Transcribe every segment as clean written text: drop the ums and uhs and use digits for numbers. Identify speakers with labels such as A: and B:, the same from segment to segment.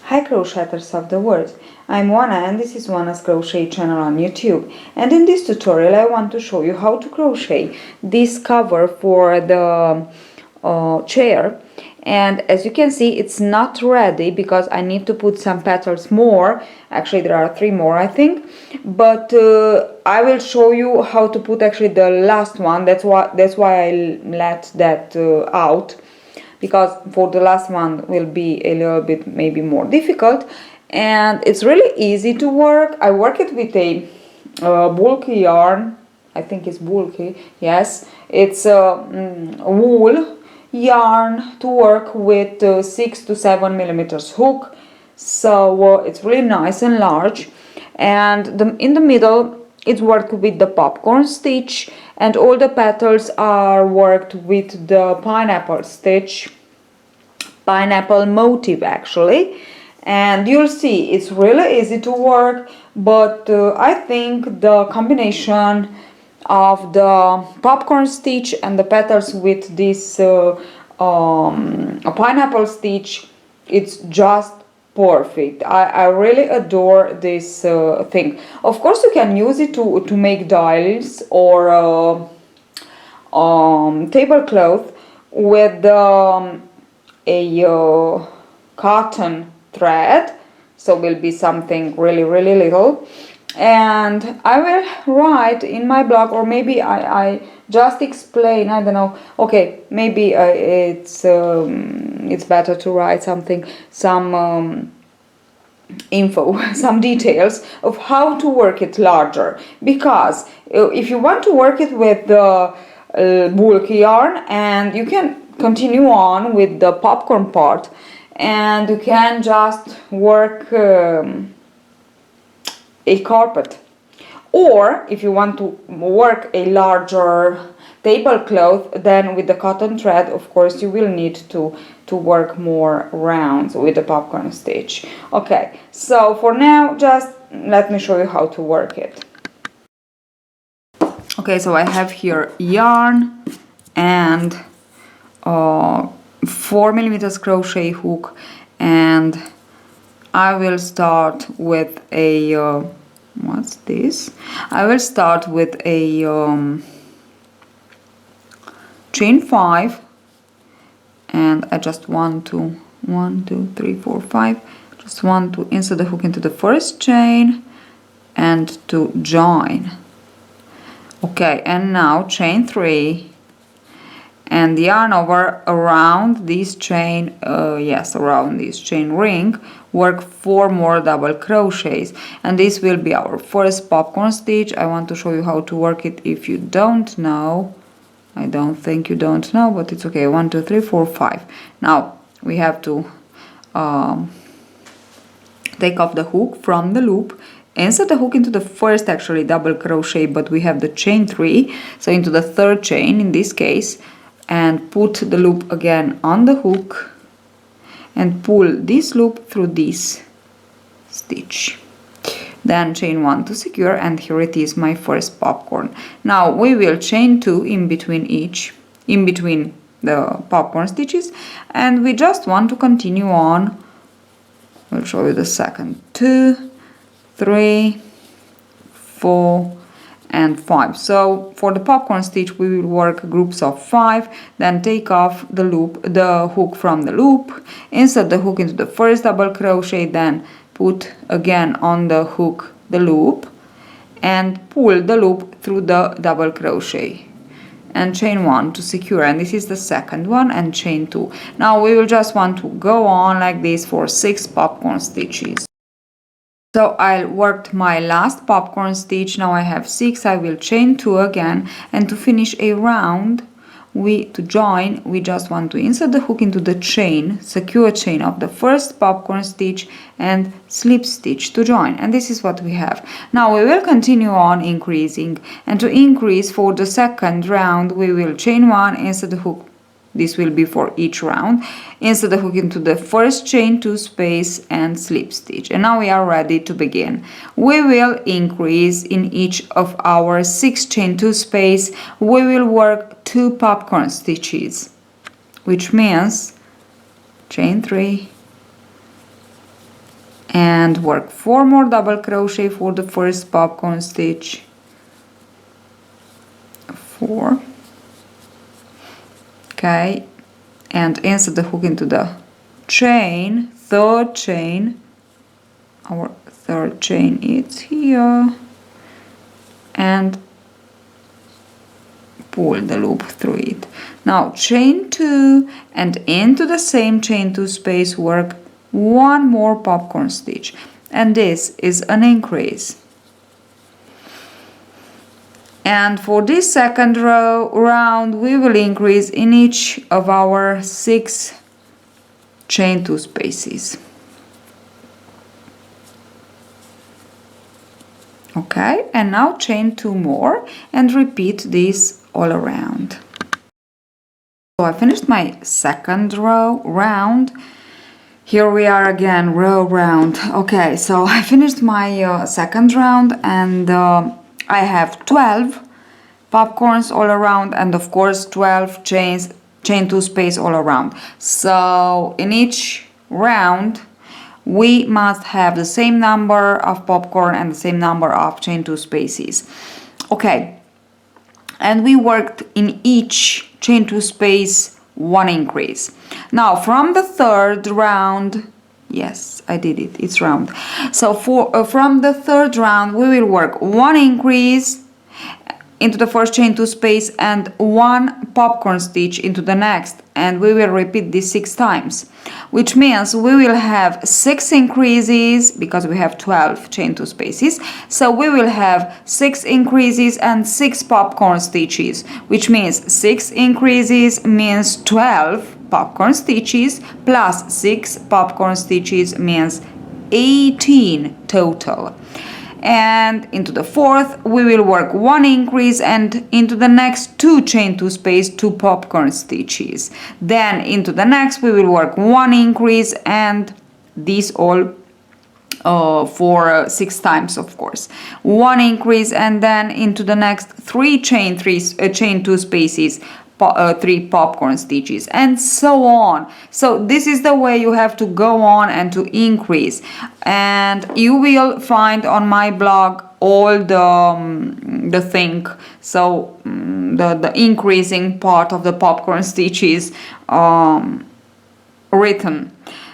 A: Hi crocheters of the world, I'm Juana and this is Juana's Crochet channel on YouTube, and in this tutorial I want to show you how to crochet this cover for the chair. And as you can see, it's not ready because I need to put some petals more. Actually there are 3 more I think, but I will show you how to put actually the last one. That's why I let that out, because for the last one will be a little bit maybe more difficult, and it's really easy to work. I work it with a bulky yarn. I think it's bulky, yes, it's wool yarn to work with 6 to 7 millimeters hook, so it's really nice and large. And in the middle it's worked with the popcorn stitch, and all the petals are worked with the pineapple stitch, pineapple motif actually. And you'll see it's really easy to work, but I think the combination of the popcorn stitch and the petals with this pineapple stitch, it's just perfect. I really adore this thing. Of course you can use it to make dials or tablecloth with a cotton thread, so will be something really little. And I will write in my blog, or maybe I just explain, I don't know, okay, maybe it's better to write something, some info, some details of how to work it larger, because if you want to work it with the bulky yarn, and you can continue on with the popcorn part, and you can just work a carpet. Or if you want to work a larger tablecloth, then with the cotton thread, of course, you will need to work more rounds with the popcorn stitch. Okay, so for now, just let me show you how to work it. Okay, so I have here yarn and 4 millimeters crochet hook, and I will start with a what's this? I will start with a chain 5, and I just want to 1 2 3 4 5 just want to insert the hook into the first chain and to join. Okay, and now chain 3 and yarn over around this chain, around this chain ring, work 4 more double crochets, and this will be our first popcorn stitch. I want to show you how to work it if you don't know. I don't think you don't know, but it's okay. 1 2 3 4 5. Now we have to take off the hook from the loop, insert the hook into the first actually double crochet, but we have the chain 3, so into the third chain in this case, and put the loop again on the hook and pull this loop through this stitch. Then chain 1 to secure, and here it is, my first popcorn. Now we will chain 2 in between the popcorn stitches, and we just want to continue on. I'll show you the second. 2 3 4 and 5. So for the popcorn stitch we will work groups of 5, then take off the hook from the loop, insert the hook into the first double crochet, then put again on the hook the loop and pull the loop through the double crochet and chain 1 to secure, and this is the second one, and chain 2. Now we will just want to go on like this for 6 popcorn stitches. So I worked my last popcorn stitch, now I have 6, I will chain 2 again, and to finish a round, to join, we just want to insert the hook into the chain, secure chain of the first popcorn stitch, and slip stitch to join, and this is what we have. Now we will continue on increasing, and to increase for the second round, we will chain 1, insert the hook. This will be for each round. Insert the hook into the first chain 2 space and slip stitch. And now we are ready to begin. We will increase in each of our 6 chain 2 space. We will work 2 popcorn stitches, which means chain 3, and work 4 more double crochet for the first popcorn stitch. 4. Okay, and insert the hook into the chain, third chain. Our third chain is here, and pull the loop through it. Now chain 2 and into the same chain 2 space work 1 more popcorn stitch, and this is an increase. And for this second round we will increase in each of our 6 chain 2 spaces. Okay, and now chain 2 more and repeat this all around. So I finished my second round. Here we are again, round. Okay, so I finished my second round, and I have 12 popcorns all around, and of course 12 chain 2 space all around. So in each round we must have the same number of popcorn and the same number of chain 2 spaces. Okay, and we worked in each chain 2 space 1 increase. Now from the third round, yes, I did it, it's round. So from the third round we will work 1 increase into the first chain 2 space and 1 popcorn stitch into the next, and we will repeat this 6 times, which means we will have 6 increases because we have 12 chain 2 spaces. So we will have 6 increases and 6 popcorn stitches, which means 6 increases means 12 popcorn stitches plus 6 popcorn stitches means 18 total. And into the fourth we will work 1 increase, and into the next 2 chain 2 space 2 popcorn stitches. Then into the next we will work 1 increase, and these all for 6 times, of course. 1 increase, and then into the next 3 chain 2 spaces 3 popcorn stitches, and so on. So this is the way you have to go on and to increase, and you will find on my blog all the thing, so the increasing part of the popcorn stitches written.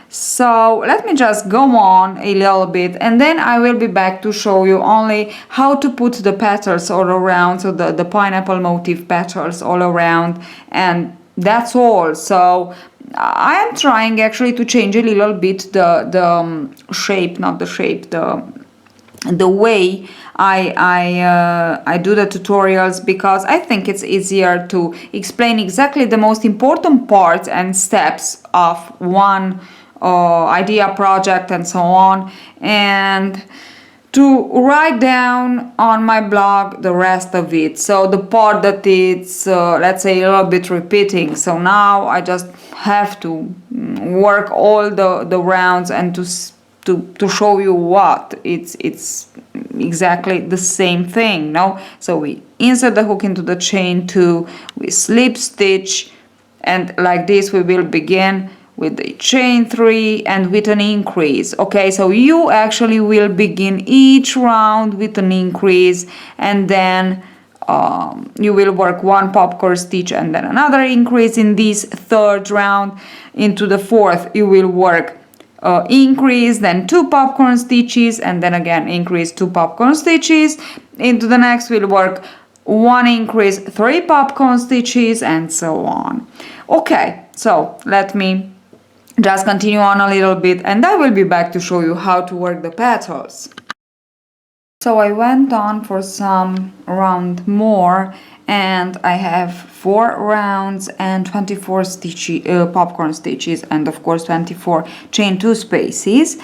A: So let me just go on a little bit, and then I will be back to show you only how to put the petals all around, so the pineapple motif petals all around, and that's all. So I am trying actually to change a little bit the shape, not the shape, the way I do the tutorials, because I think it's easier to explain exactly the most important parts and steps of one idea project and so on, and to write down on my blog the rest of it, so the part that it's let's say a little bit repeating. So now I just have to work all the rounds and to show you what it's exactly the same thing, no? So we insert the hook into the chain 2, we slip stitch, and like this we will begin with the chain 3 and with an increase. Okay, so you actually will begin each round with an increase, and then you will work 1 popcorn stitch and then another increase in this third round. Into the fourth you will work increase, then 2 popcorn stitches, and then again increase 2 popcorn stitches. Into the next we'll work 1 increase, 3 popcorn stitches, and so on. Okay, so let me just continue on a little bit, and I will be back to show you how to work the petals. So I went on for some round more, and I have 4 rounds and 24 popcorn stitches, and of course 24 chain 2 spaces,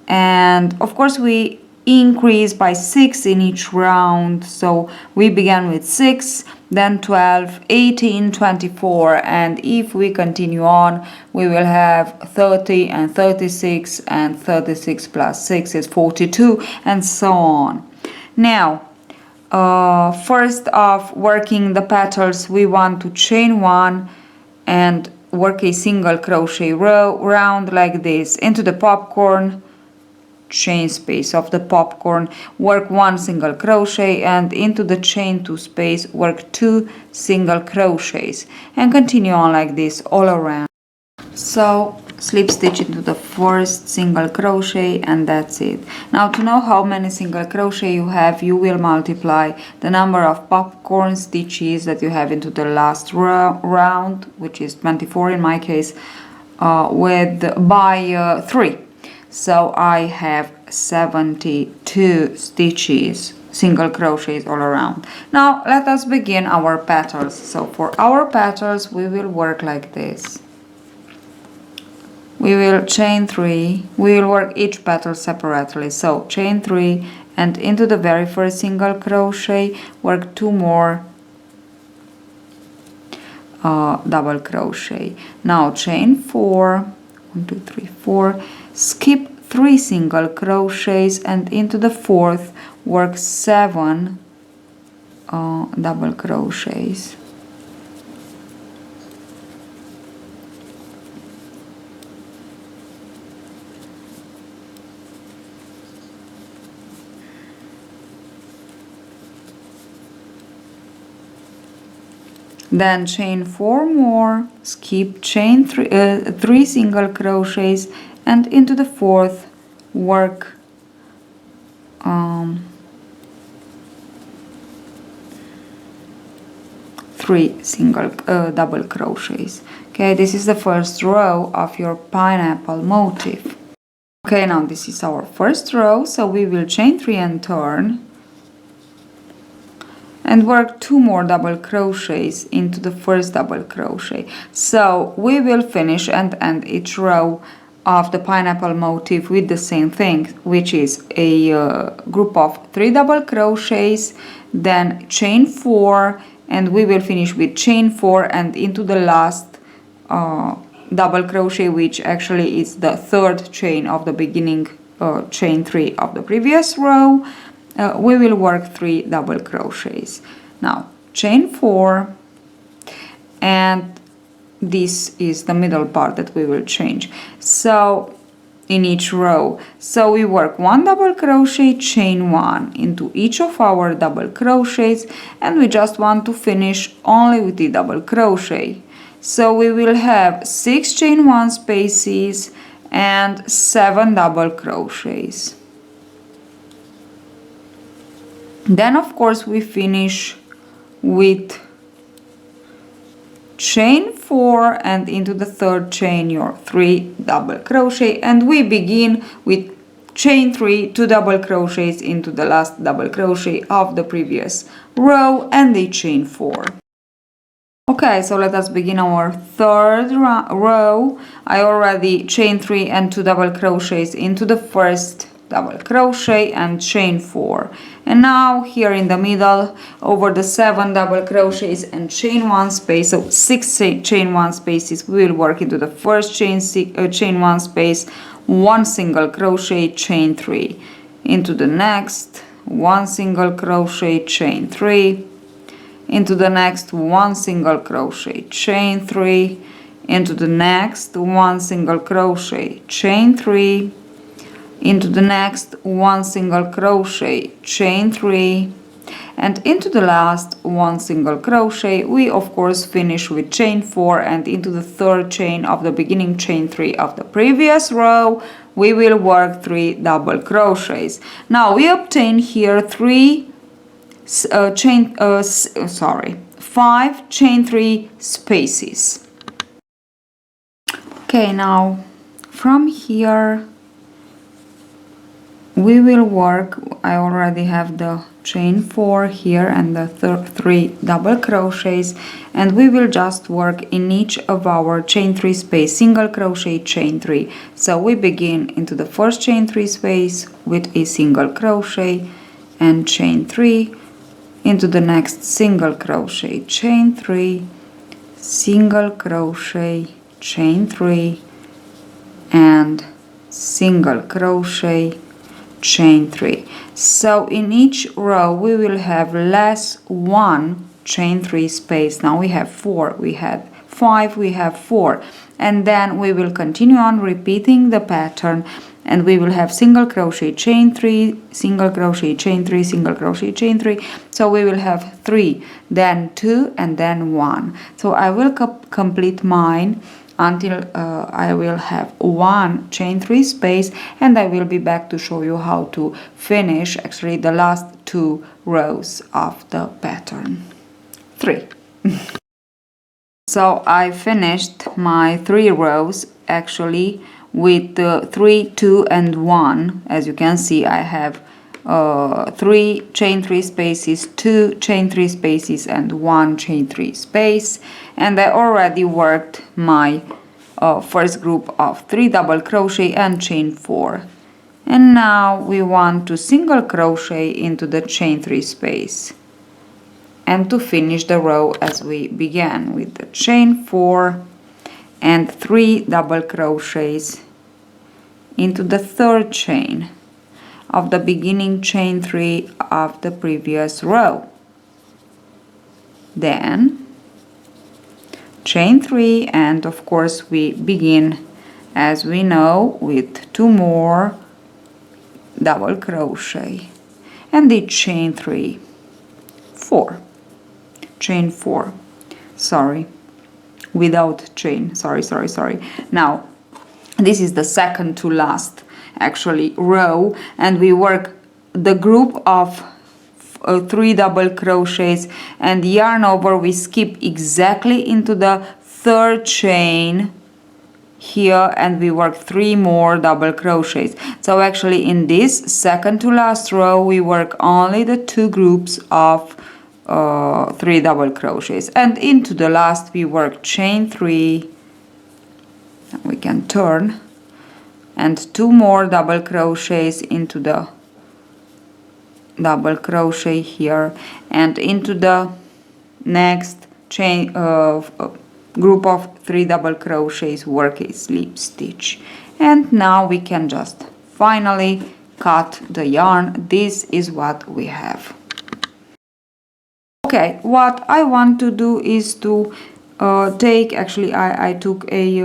A: and of course we increase by 6 in each round. So we began with 6, then 12, 18, 24, and if we continue on we will have 30 and 36, and 36 plus 6 is 42, and so on. Now first off, working the petals, we want to chain 1 and work a single crochet round like this into the popcorn chain space of the popcorn, work 1 single crochet, and into the chain 2 space work 2 single crochets, and continue on like this all around. So slip stitch into the first single crochet, and that's it. Now, to know how many single crochet you have, you will multiply the number of popcorn stitches that you have into the last round, which is 24 in my case, by 3. So I have 72 stitches, single crochets all around. Now let us begin our petals. So for our petals we will work like this. We will chain 3, we will work each petal separately. So chain 3 and into the very first single crochet work 2 more double crochet. Now chain 4, 1, 2, 3, 4, skip 3 single crochets and into the fourth work 7 double crochets. Then chain 4 more, skip chain 3 single crochets and into the fourth work 3 single double crochets. Okay, this is the first row of your pineapple motif. Okay, now this is our first row, so we will chain 3 and turn and work 2 more double crochets into the first double crochet. So we will finish and end each row of the pineapple motif with the same thing, which is a group of 3 double crochets, then chain 4, and we will finish with chain 4 and into the last double crochet, which actually is the third chain of the beginning chain 3 of the previous row. We will work 3 double crochets. Now chain 4, and this is the middle part that we will change. So in each row, so we work 1 double crochet, chain 1 into each of our double crochets, and we just want to finish only with the double crochet. So we will have 6 chain 1 spaces and 7 double crochets. Then of course we finish with chain 4 and into the third chain your 3 double crochet, and we begin with chain 3, 2 double crochets into the last double crochet of the previous row and a chain 4. Okay, so let us begin our third row. I already chain 3 and 2 double crochets into the first double crochet and chain 4, and now here in the middle over the 7 double crochets and chain 1 space, so 6 chain 1 spaces, we will work into the first chain 1 space, 1 single crochet, chain 3, into the next 1 single crochet, chain 3, into the next 1 single crochet, chain 3, into the next 1 single crochet, chain 3, into the next 1 single crochet, chain 3, and into the last 1 single crochet. We of course finish with chain 4 and into the third chain of the beginning chain 3 of the previous row we will work 3 double crochets. Now we obtain here 5 chain 3 spaces. Okay, now from here we will work, I already have the chain 4 here and the 3 double crochets, and we will just work in each of our chain 3 space, single crochet, chain 3. So we begin into the first chain 3 space with a single crochet and chain 3, into the next single crochet, chain 3, single crochet, chain 3, and single crochet, chain 3. So in each row we will have less 1 chain 3 space. Now we have 4. We had 5 we have 4, and then we will continue on repeating the pattern, and we will have single crochet chain 3, single crochet chain 3, single crochet chain 3. So we will have 3, then 2, and then 1. So I will complete mine until I will have 1 chain 3 space, and I will be back to show you how to finish actually the last 2 rows of the pattern. 3. So I finished my 3 rows actually with 3, 2, and 1. As you can see, I have 3 chain 3 spaces, 2 chain 3 spaces, and 1 chain 3 space. And I already worked my first group of 3 double crochet and chain 4. And now we want to single crochet into the chain 3 space, and to finish the row as we began with the chain 4 and 3 double crochets into the 3rd chain of the beginning chain 3 of the previous row. Then chain 3, and of course we begin, as we know, with 2 more double crochet, and the chain 3, 4, chain 4, sorry, without chain, sorry. Now this is the second to last actually row, and we work the group of 3 double crochets and yarn over. We skip exactly into the 3rd chain here, and we work 3 more double crochets. So actually in this second to last row we work only the 2 groups of 3 double crochets, and into the last we work chain 3, we can turn, and 2 more double crochets into the double crochet here, and into the next chain group of 3 double crochets work a slip stitch. And now we can just finally cut the yarn. This is what we have. Okay, what I want to do is to take, actually I took a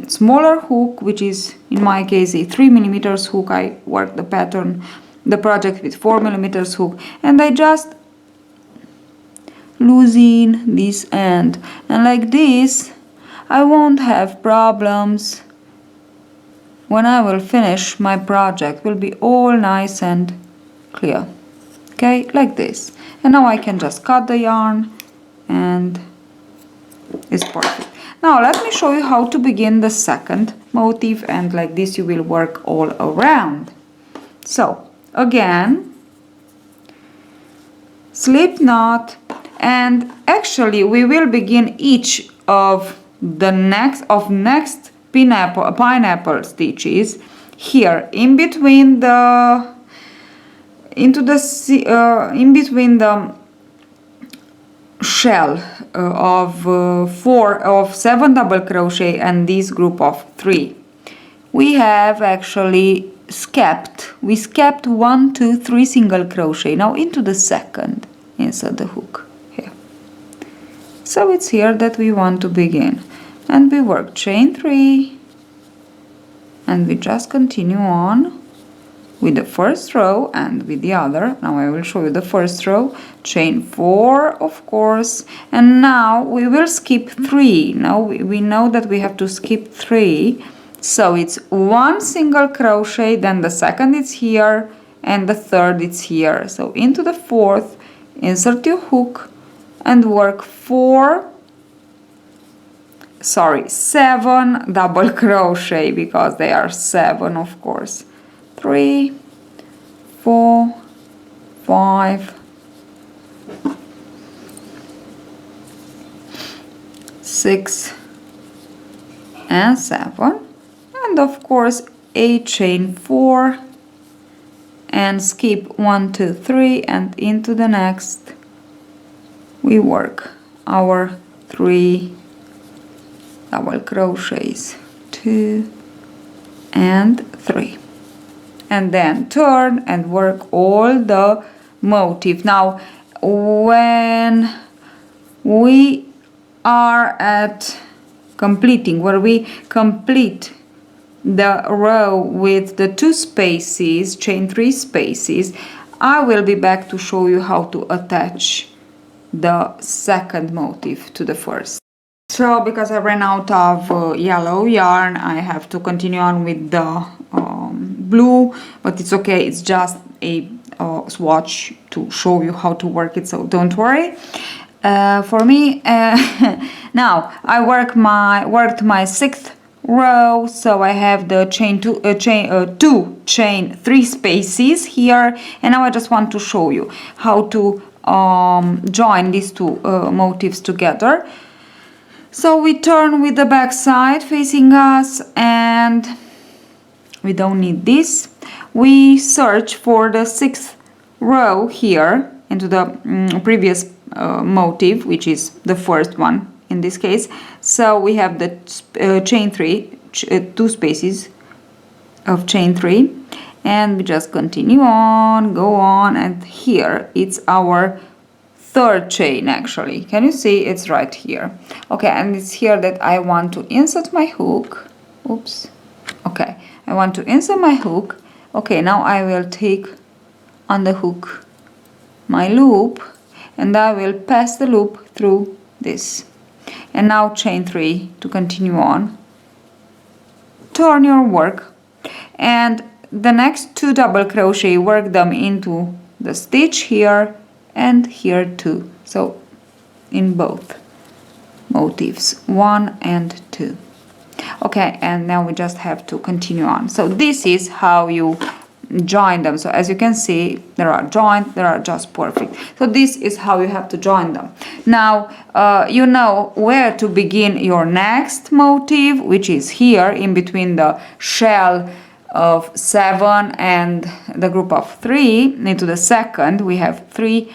A: smaller hook, which is in my case a 3mm hook. I worked the pattern, the project with 4mm hook, and I just loosen this end, and like this I won't have problems when I will finish my project. Will be all nice and clear. Okay, like this. And now I can just cut the yarn, and it's perfect. Now let me show you how to begin the second motif, and like this you will work all around. So again, slip knot, and actually we will begin each of the next pineapple stitches here in between the in between the shell of 7 double crochet and this group of 3. We have actually skepped 1, 2, 3 single crochet now into the second inside the hook here. So it's here that we want to begin, and we work chain 3, and we just continue on with the first row and with the other. Now I will show you the first row, chain 4 of course, and now we will skip 3. Now we know that we have to skip 3, so it's 1 single crochet, then the second is here, and the third is here. So into the 4th, insert your hook and work 7 double crochet, because they are 7 of course. 3, 4, 5, 6, and 7, and of course a chain 4, and skip 1, 2, 3, and into the next we work our 3 double crochets, 2 and 3, and then turn and work all the motif. Now when we are at completing, where we complete the row with the 2 spaces, chain 3 spaces, I will be back to show you how to attach the second motif to the first. So because I ran out of yellow yarn, I have to continue on with the blue, but it's okay, it's just a swatch to show you how to work it, so don't worry. For me, now I worked my 6th row, so I have the chain 3 spaces here, and now I just want to show you how to join these 2 motifs together. So we turn with the back side facing us, and we don't need this. We search for the 6th row here into the previous motif, which is the first one in this case. So we have the chain 3, 2 spaces of chain 3, and we just continue on, go on, and here it's our 3rd chain actually. Can you see? It's right here. Okay, and it's here that I want to insert my hook. Oops. Okay, I want to insert my hook. Okay, now I will take on the hook my loop, and I will pass the loop through this. And now chain 3 to continue on. Turn your work, and the next 2 double crochet, work them into the stitch here and here too. So in both motifs, 1 and 2. Okay, and now we just have to continue on. So this is how you join them. So as you can see, there are joined, there are just perfect. So this is how you have to join them. Now you know where to begin your next motif, which is here in between the shell of 7 and the group of 3 into the second. We have 3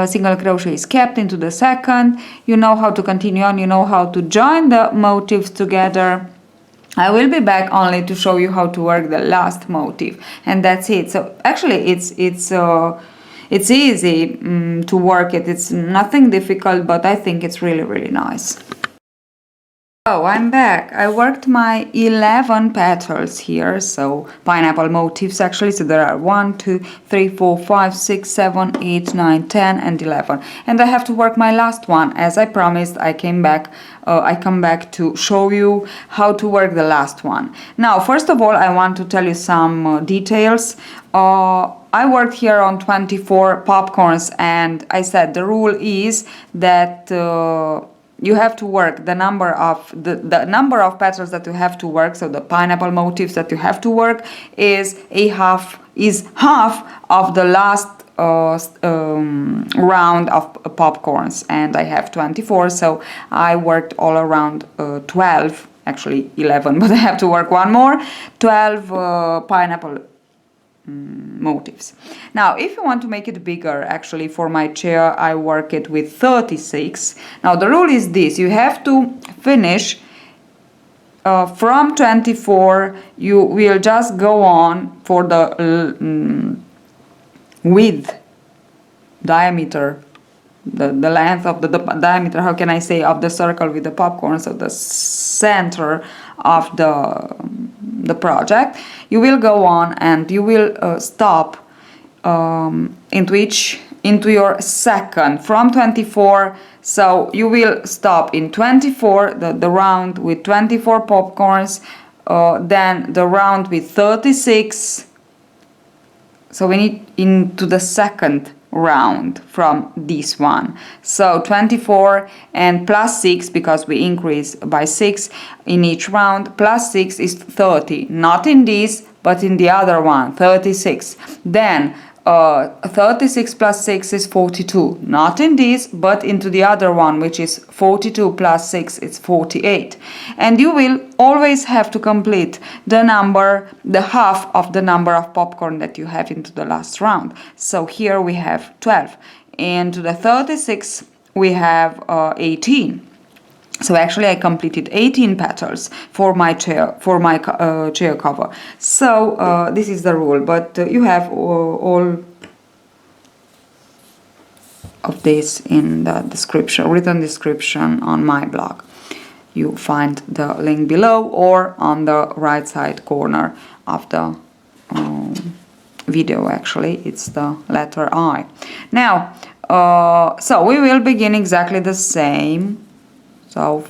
A: single crochets kept into the second. You know how to continue on, you know how to join the motifs together. I will be back only to show you how to work the last motif, and that's it. So actually it's easy to work it. It's nothing difficult, but I think it's really nice. Oh, I'm back. I worked my 11 petals here, so pineapple motifs actually. So there are 1, 2, 3, 4, 5, 6, 7, 8, 9, 10, and 11. And I have to work my last one. As I promised, I come back to show you how to work the last one. Now, first of all, I want to tell you some details. I worked here on 24 popcorns, and I said the rule is that you have to work the number of number of petals that you have to work. So the pineapple motifs that you have to work is half of the last round of popcorns, and I have 24, so I worked all around 12, actually 11, but I have to work one more, 12 pineapple motifs. Now if you want to make it bigger, actually for my chair I work it with 36. Now the rule is this: you have to finish from 24. You will just go on for the width, diameter, the length of the diameter, how can I say, of the circle with the popcorn, so the center of the project. You will go on and you will stop into your second from 24. So you will stop in 24, the round with 24 popcorns, then the round with 36. So we need into the second round from this one. So 24 and plus 6, because we increase by 6 in each round, plus 6 is 30. Not in this, but in the other one, 36. Then 36 plus 6 is 42. Not in this, but into the other one, which is 42 plus 6 is 48. And you will always have to complete the half of the number of popcorn that you have into the last round. So here we have 12. Into the 36 we have 18. So actually I completed 18 petals for my chair, chair cover. So this is the rule, but you have all of this in the description, written description on my blog. you find the link below or on the right side corner of the video. Actually, it's the letter I. Now, so we will begin exactly the same. So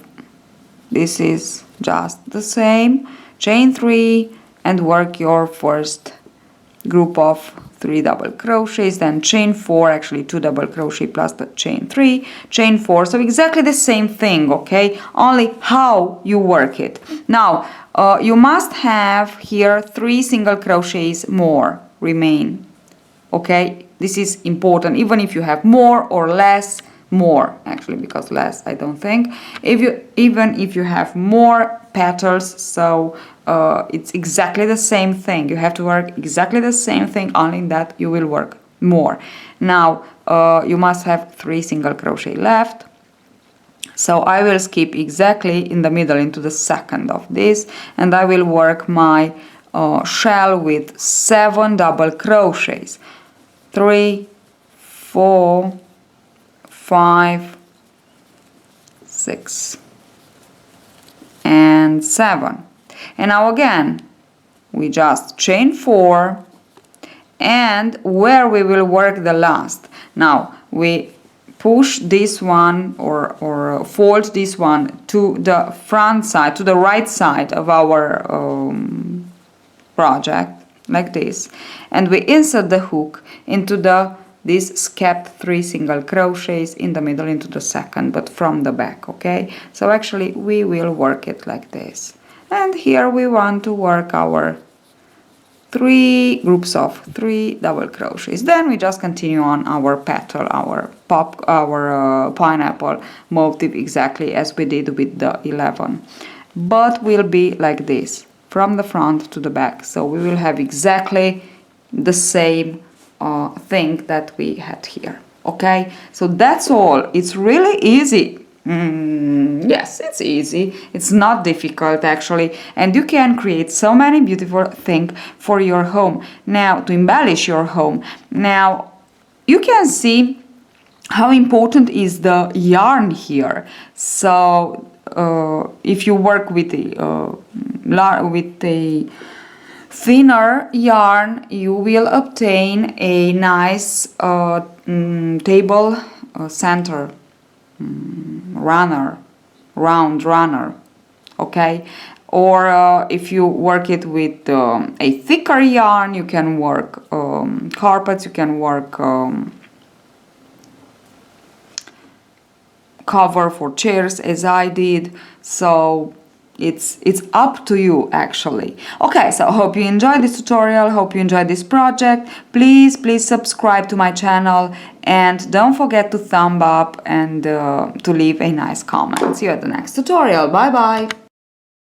A: this is just the same. Chain 3 and work your first group of 3 double crochets, then chain 4, actually 2 double crochet plus the chain 3, chain 4. So exactly the same thing, okay? Only how you work it. Now, you must have here 3 single crochets more remain, okay? This is important, even if you have more or less, more actually, because less I don't think. Even if you have more petals, so it's exactly the same thing. You have to work exactly the same thing, only that you will work more. Now you must have 3 single crochet left. So I will skip exactly in the middle into the second of this, and I will work my shell with 7 double crochets. 3, 4, 5, 6, and 7. And now again, we just chain 4, and where we will work the last. Now we push this one or fold this one to the front side, to the right side of our project, like this, and we insert the hook into this skipped 3 single crochets in the middle into the second, but from the back, okay? So actually we will work it like this. And here we want to work our 3 groups of 3 double crochets. Then we just continue on our petal, our pineapple motif, exactly as we did with the 11. But will be like this, from the front to the back. So we will have exactly the same thing that we had here. Okay, so that's all. It's really easy. Yes, it's easy. It's not difficult actually, and you can create so many beautiful things for your home. Now, to embellish your home. Now, you can see how important is the yarn here. So if you work with the thinner yarn, you will obtain a nice table center round runner, okay? Or if you work it with a thicker yarn, you can work carpets, you can work cover for chairs, as I did. So it's up to you actually. Okay, so I hope you enjoyed this tutorial, hope you enjoyed this project. Please subscribe to my channel, and don't forget to thumb up and to leave a nice comment. See you at the next tutorial. Bye bye.